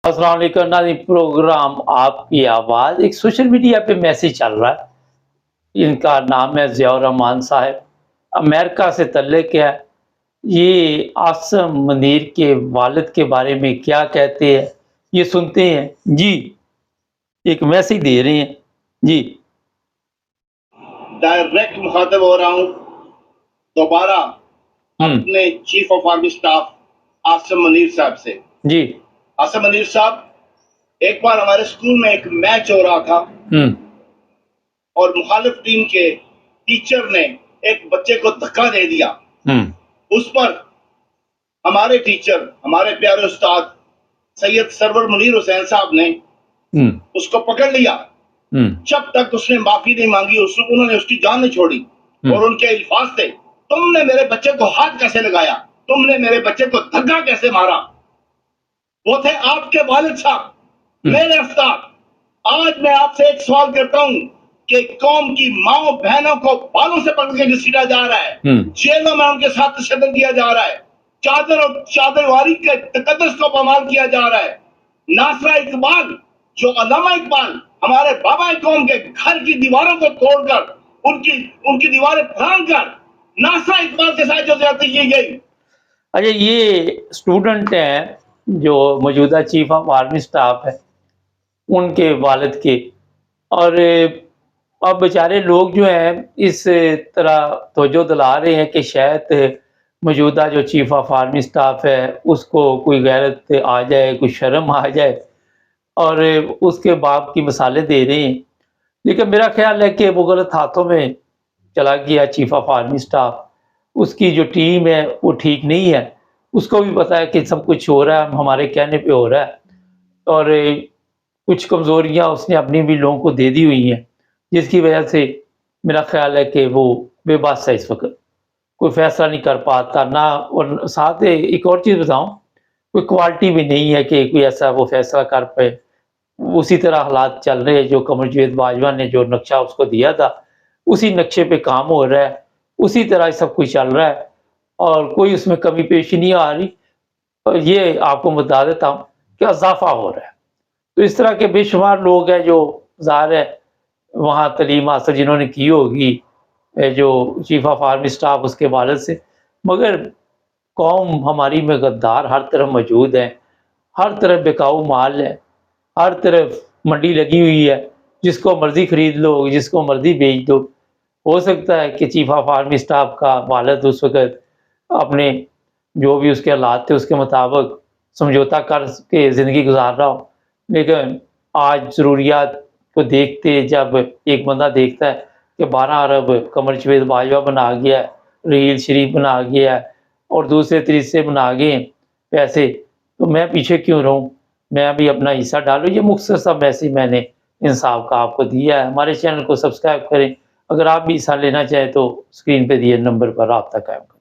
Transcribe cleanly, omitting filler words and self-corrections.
السلام علیکم ناظرین، پروگرام آپ کی آواز ایک سوشل میڈیا پہ میسج چل رہا ہے. ان کا نام ہے ضیاء الرحمان صاحب، امریکہ سے تعلق ہے. یہ عاصم منیر کے والد کے بارے میں کیا کہتے ہیں یہ سنتے ہیں. جی ایک میسج دے رہے ہیں. جی ڈائریکٹ مخاطب ہو رہا ہوں دوبارہ اپنے chief of army staff Asim Munir صاحب سے. جی عاصم منیر صاحب، ایک بار ہمارے اسکول میں ایک میچ ہو رہا تھا اور مخالف ٹیم کے ٹیچر نے ایک بچے کو دھکا دے دیا. اس پر ہمارے ٹیچر، ہمارے پیارے استاد سید سرور منیر حسین صاحب نے اس کو پکڑ لیا. جب تک اس نے معافی نہیں مانگی انہوں نے اس کی جان نہیں چھوڑی. اور ان کے الفاظ تھے، تم نے میرے بچے کو ہاتھ کیسے لگایا، تم نے میرے بچے کو دھکا کیسے مارا. وہ تھے آپ کے والد صاحب، میرے استاد. آج میں آپ سے ایک سوال کرتا ہوں کہ قوم کی ماں بہنوں کو بالوں سے پکڑ کے گھسیٹا جا رہا ہے، جیلوں میں ان کے ساتھ تشدد کیا جا رہا ہے، چادر اور چادر واری کے تقدس کو پامال کیا جا رہا ہے. ناصرہ اقبال، جو علامہ اقبال ہمارے بابا قوم کے گھر کی دیواروں کو توڑ کر ان کی دیواریں پھران کر ناصرہ اقبال کے ساتھ جو زیادتی کی گئی. اچھا، یہ اسٹوڈنٹ ہیں جو موجودہ چیف آف آرمی سٹاف ہے ان کے والد کے، اور اب بیچارے لوگ جو ہیں اس طرح توجہ دلا رہے ہیں کہ شاید موجودہ جو چیف آف آرمی سٹاف ہے اس کو کوئی غیرت آ جائے، کوئی شرم آ جائے، اور اس کے باپ کی مثالیں دے رہے ہیں. لیکن میرا خیال ہے کہ وہ غلط ہاتھوں میں چلا گیا چیف آف آرمی سٹاف. اس کی جو ٹیم ہے وہ ٹھیک نہیں ہے. اس کو بھی پتا ہے کہ سب کچھ ہو رہا ہے ہمارے کہنے پہ ہو رہا ہے، اور کچھ کمزوریاں اس نے اپنی بھی لوگوں کو دے دی ہوئی ہیں، جس کی وجہ سے میرا خیال ہے کہ وہ بے بس ہے. اس وقت کوئی فیصلہ نہیں کر پاتا نہ. اور ساتھ ایک اور چیز بتاؤں، کوئی کوالٹی بھی نہیں ہے کہ کوئی ایسا وہ فیصلہ کر پائے. اسی طرح حالات چل رہے ہیں، جو قمر جاوید باجوہ نے جو نقشہ اس کو دیا تھا اسی نقشے پہ کام ہو رہا ہے، اسی طرح سب کچھ چل رہا ہے اور کوئی اس میں کمی پیشی نہیں آ رہی. اور یہ آپ کو بتا دیتا ہوں کہ اضافہ ہو رہا ہے. تو اس طرح کے بے شمار لوگ ہیں جو ظاہر ہے وہاں تعلیم حاصل جنہوں نے کی ہوگی، جو چیف آف آرمی سٹاف اس کے والد سے، مگر قوم ہماری میں غدار ہر طرف موجود ہیں، ہر طرف بکاؤ مال ہے، ہر طرف منڈی لگی ہوئی ہے، جس کو مرضی خرید لو، جس کو مرضی بیچ دو. ہو سکتا ہے کہ چیف آف آرمی سٹاف کا والد اس وقت اپنے جو بھی اس کے حالات تھے اس کے مطابق سمجھوتا کر کے زندگی گزار رہا ہو. لیکن آج ضروریات کو دیکھتے جب ایک بندہ دیکھتا ہے کہ 12 ارب قمر جاوید باجوہ بنا گیا ہے، رحیل شریف بنا گیا ہے اور دوسرے تیسرے بنا گئے ہیں پیسے، تو میں پیچھے کیوں رہوں، میں بھی اپنا حصہ ڈالوں. یہ مختصر سا میسج میں نے انصاف کا آپ کو دیا ہے. ہمارے چینل کو سبسکرائب کریں. اگر آپ بھی حصہ لینا چاہیں تو اسکرین پہ دیے نمبر پر رابطہ قائم کریں.